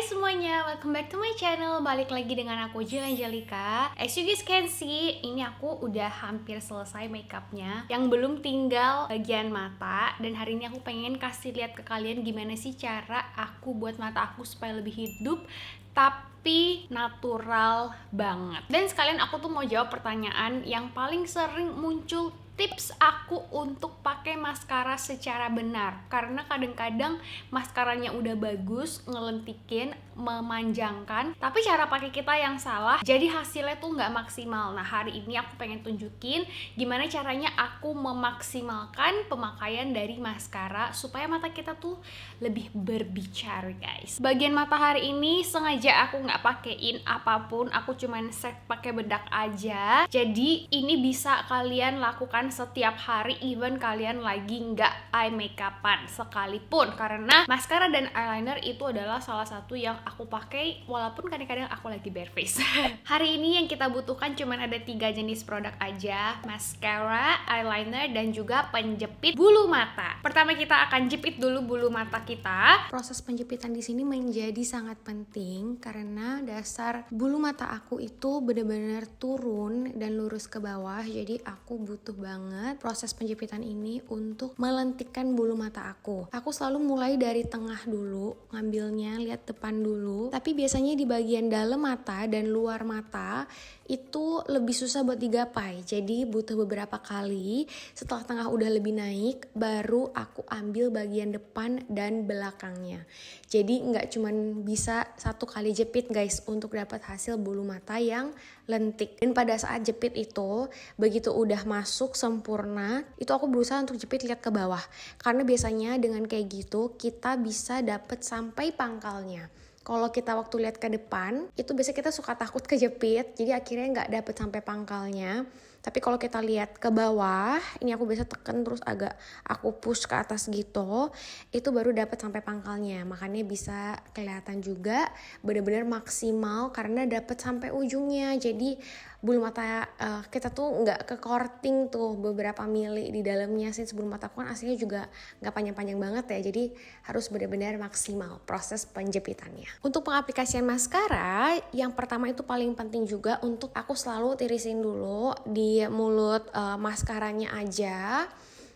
semuanya, welcome back to my channel. Balik lagi dengan aku Jill Angelica. As you guys can see, ini aku udah hampir selesai makeupnya. Yang belum tinggal bagian mata. Dan hari ini aku pengen kasih lihat ke kalian gimana sih cara aku buat mata aku supaya lebih hidup tapi natural banget. Dan sekalian aku tuh mau jawab pertanyaan yang paling sering muncul, tips aku untuk pakai maskara secara benar. Karena kadang-kadang maskaranya udah bagus, ngelentikin, memanjangkan, tapi cara pakai kita yang salah, jadi hasilnya tuh nggak maksimal. Nah, hari ini aku pengen tunjukin gimana caranya aku memaksimalkan pemakaian dari maskara supaya mata kita tuh lebih berbicara, guys. Bagian mata hari ini sengaja aku nggak pakein apapun, aku cuman set pakai bedak aja. Jadi ini bisa kalian lakukan setiap hari, even kalian lagi nggak eye makeupan sekalipun, karena maskara dan eyeliner itu adalah salah satu yang aku pakai walaupun kadang-kadang aku lagi bare face. Hari ini yang kita butuhkan cuman ada 3 jenis produk aja: maskara, eyeliner, dan juga penjepit bulu mata. Pertama kita akan jepit dulu bulu mata kita. Proses penjepitan di sini menjadi sangat penting karena dasar bulu mata aku itu benar-benar turun dan lurus ke bawah, jadi aku butuh banget proses penjepitan ini untuk melentikkan bulu mata aku. Aku selalu mulai dari tengah dulu, ngambilnya lihat depan dulu. Tapi biasanya di bagian dalam mata dan luar mata itu lebih susah buat digapai. Jadi butuh beberapa kali. Setelah tengah udah lebih naik, baru aku ambil bagian depan dan belakangnya. Jadi nggak cuman bisa satu kali jepit, guys, untuk dapat hasil bulu mata yang lentik. Dan pada saat jepit itu, begitu udah masuk sempurna, itu aku berusaha untuk jepit lihat ke bawah. Karena biasanya dengan kayak gitu kita bisa dapet sampai pangkalnya. Kalau kita waktu lihat ke depan, itu biasanya kita suka takut kejepit, jadi akhirnya nggak dapet sampai pangkalnya. Tapi kalau kita lihat ke bawah, ini aku biasa tekan terus agak aku push ke atas gitu, itu baru dapat sampai pangkalnya. Makanya bisa kelihatan juga benar-benar maksimal karena dapat sampai ujungnya. Jadi bulu mata kita tuh nggak ke korting tuh beberapa mili di dalamnya sih. Bulu mata aku kan aslinya juga nggak panjang-panjang banget ya, jadi harus benar-benar maksimal proses penjepitannya. Untuk pengaplikasian maskara, yang pertama itu paling penting juga untuk aku selalu tirisin dulu di mulut maskaranya aja.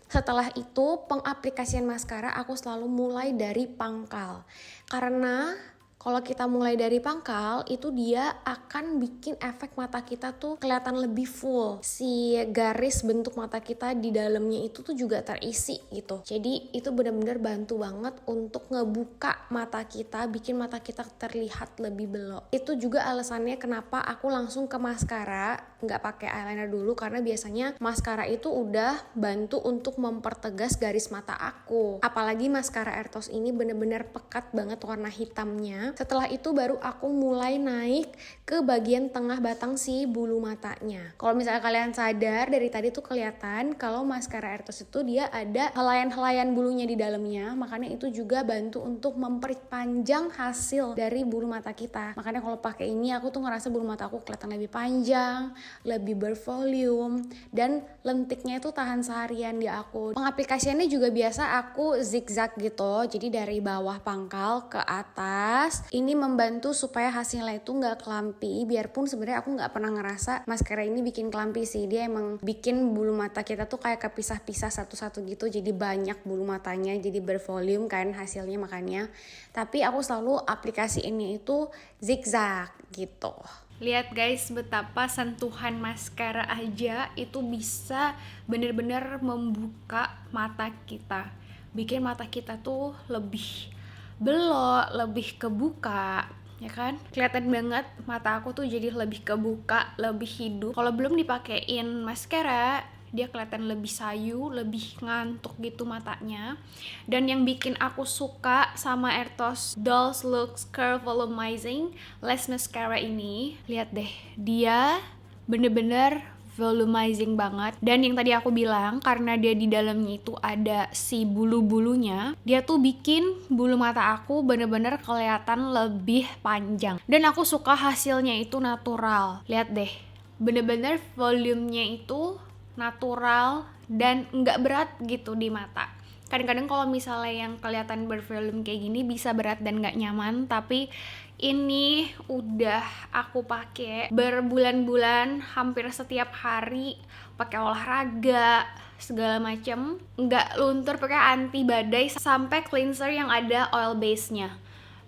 Setelah itu pengaplikasian maskara aku selalu mulai dari pangkal. Karena kalau kita mulai dari pangkal, itu dia akan bikin efek mata kita tuh kelihatan lebih full. Si garis bentuk mata kita di dalamnya itu tuh juga terisi gitu. Jadi itu benar-benar bantu banget untuk ngebuka mata kita, bikin mata kita terlihat lebih belok. Itu juga alasannya kenapa aku langsung ke maskara, nggak pakai eyeliner dulu, karena biasanya maskara itu udah bantu untuk mempertegas garis mata aku. Apalagi maskara Airtos ini benar-benar pekat banget warna hitamnya. Setelah itu baru aku mulai naik ke bagian tengah batang si bulu matanya. Kalau misalnya kalian sadar dari tadi tuh kelihatan kalau maskara Airtos itu dia ada helaian-helaian bulunya di dalamnya, makanya itu juga bantu untuk memperpanjang hasil dari bulu mata kita. Makanya kalau pakai ini aku tuh ngerasa bulu mata aku kelihatan lebih panjang, lebih bervolume, dan lentiknya itu tahan seharian di aku. Pengaplikasiannya juga biasa aku zigzag gitu, jadi dari bawah pangkal ke atas. Ini membantu supaya hasilnya itu nggak kelampi, biarpun sebenarnya aku nggak pernah ngerasa maskara ini bikin kelampi sih. Dia emang bikin bulu mata kita tuh kayak kepisah-pisah satu-satu gitu, jadi banyak bulu matanya, jadi bervolume kan hasilnya makanya. Tapi aku selalu aplikasi ini itu zigzag gitu. Lihat guys, betapa sentuhan maskara aja itu bisa bener-bener membuka mata kita, bikin mata kita tuh lebih belok, lebih kebuka, ya kan? Kelihatan banget mata aku tuh jadi lebih kebuka, lebih hidup. Kalau belum dipakein maskara, dia kelihatan lebih sayu, lebih ngantuk gitu matanya. Dan yang bikin aku suka sama Airtos Dolls Looks Curve Volumizing Lash Mascara ini, lihat deh, dia bener-bener volumizing banget. Dan yang tadi aku bilang, karena dia di dalamnya itu ada si bulu-bulunya, dia tuh bikin bulu mata aku bener-bener kelihatan lebih panjang. Dan aku suka hasilnya itu natural. Lihat deh, bener-bener volumenya itu natural dan nggak berat gitu di mata. Kadang-kadang kalau misalnya yang kelihatan bervolume kayak gini bisa berat dan nggak nyaman, tapi ini udah aku pakai berbulan-bulan, hampir setiap hari, pakai olahraga segala macem, nggak luntur, pakai anti badai sampai cleanser yang ada oil base-nya.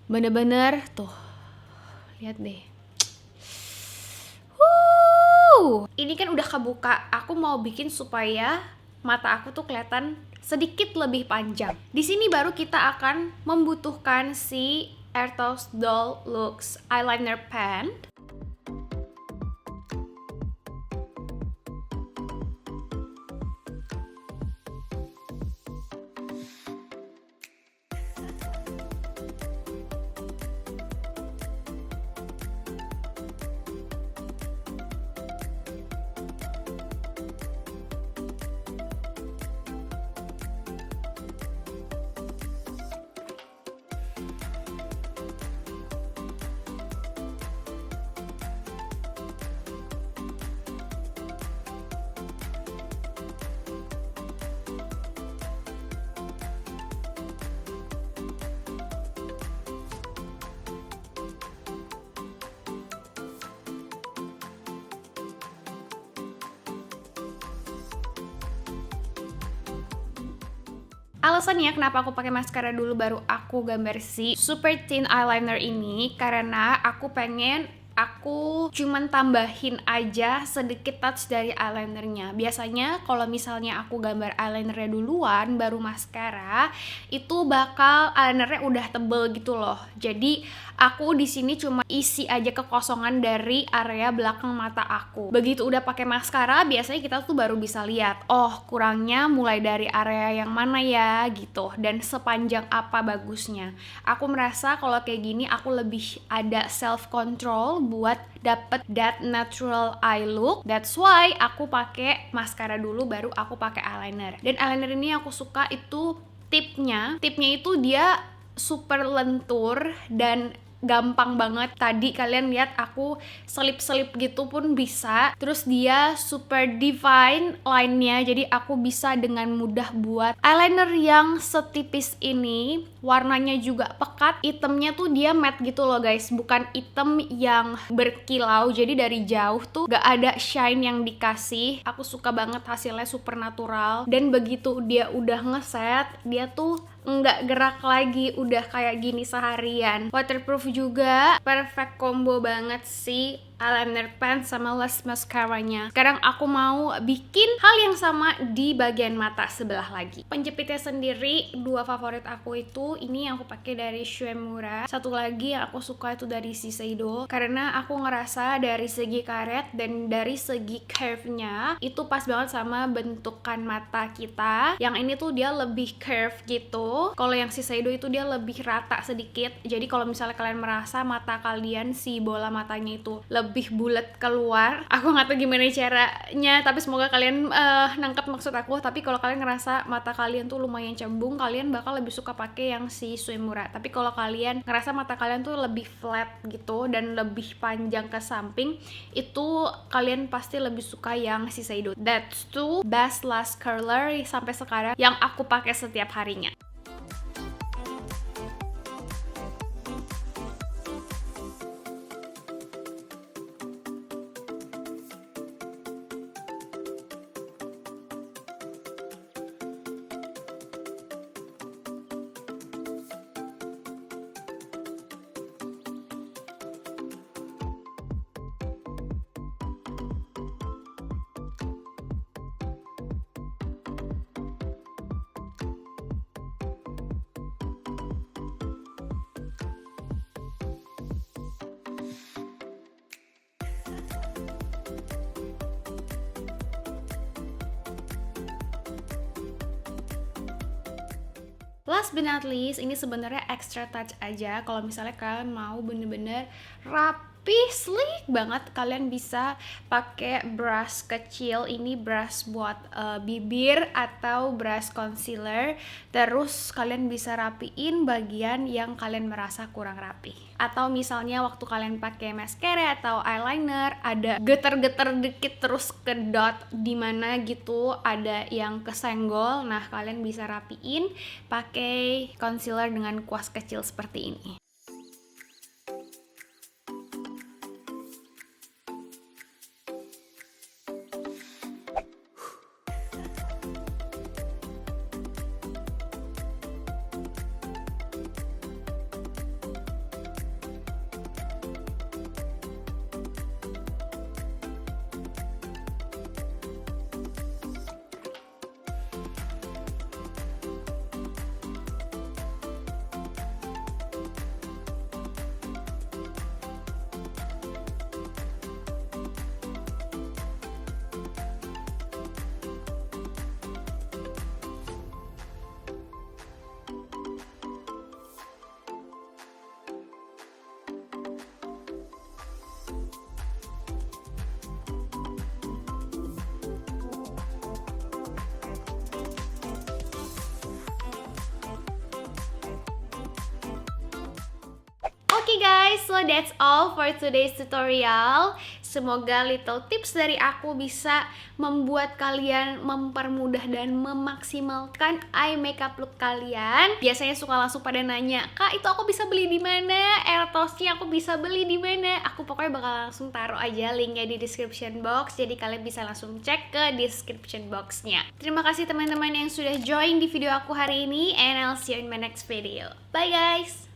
Bener-bener tuh, lihat deh. Ini kan udah kebuka. Aku mau bikin supaya mata aku tuh kelihatan sedikit lebih panjang. Di sini baru kita akan membutuhkan si Earthos Doll Looks Eyeliner Pen. Alasannya kenapa aku pakai maskara dulu baru aku gambar si super thin eyeliner ini, karena aku pengen aku cuman tambahin aja sedikit touch dari eyelinernya. Biasanya kalau misalnya aku gambar eyelinernya duluan baru maskara, itu bakal eyelinernya udah tebel gitu loh. Jadi aku di sini cuma isi aja kekosongan dari area belakang mata aku. Begitu udah pakai maskara, biasanya kita tuh baru bisa lihat, oh kurangnya mulai dari area yang mana ya gitu, dan sepanjang apa bagusnya. Aku merasa kalau kayak gini aku lebih ada self control buat dapet that natural eye look. That's why aku pakai maskara dulu baru aku pakai eyeliner. Dan eyeliner ini aku suka itu tipnya itu dia super lentur dan gampang banget. Tadi kalian lihat aku selip-selip gitu pun bisa. Terus dia super define line-nya, jadi aku bisa dengan mudah buat eyeliner yang setipis ini. Warnanya juga pekat, itemnya tuh dia matte gitu loh guys, bukan item yang berkilau. Jadi dari jauh tuh gak ada shine yang dikasih. Aku suka banget hasilnya, super natural. Dan begitu dia udah ngeset, dia tuh nggak gerak lagi, udah kayak gini seharian. Waterproof juga, perfect combo banget sih eyeliner pen sama lash mascaranya. Sekarang aku mau bikin hal yang sama di bagian mata sebelah lagi. Penjepitnya sendiri, dua favorit aku itu ini yang aku pakai dari Shueimura. Satu lagi yang aku suka itu dari Shiseido, karena aku ngerasa dari segi karet dan dari segi curve-nya itu pas banget sama bentukan mata kita. Yang ini tuh dia lebih curve gitu. Kalau yang Shiseido itu dia lebih rata sedikit. Jadi kalau misalnya kalian merasa mata kalian si bola matanya itu lebih bulat keluar, aku nggak tahu gimana caranya, tapi semoga kalian nangkep maksud aku. Tapi kalau kalian ngerasa mata kalian tuh lumayan cembung, kalian bakal lebih suka pakai yang si Shueimura. Tapi kalau kalian ngerasa mata kalian tuh lebih flat gitu dan lebih panjang ke samping, itu kalian pasti lebih suka yang Shiseido. That's two best lash curler sampai sekarang yang aku pakai setiap harinya. Last but not least, ini sebenarnya extra touch aja kalau misalnya kalian mau bener-bener rapi sleek banget. Kalian bisa pakai brush kecil, ini brush buat bibir atau brush concealer. Terus kalian bisa rapiin bagian yang kalian merasa kurang rapi. Atau misalnya waktu kalian pakai mascara atau eyeliner ada getar-getar dikit terus kedot di mana gitu, ada yang kesenggol. Nah, kalian bisa rapiin pakai concealer dengan kuas kecil seperti ini. Oke guys, so that's all for today's tutorial. Semoga little tips dari aku bisa membuat kalian mempermudah dan memaksimalkan eye makeup look kalian. Biasanya suka langsung pada nanya, "Kak, itu aku bisa beli di mana? Airtosnya aku bisa beli di mana?" Aku pokoknya bakal langsung taruh aja linknya di description box, jadi kalian bisa langsung cek ke description boxnya. Terima kasih teman-teman yang sudah join di video aku hari ini, and I'll see you in my next video. Bye guys!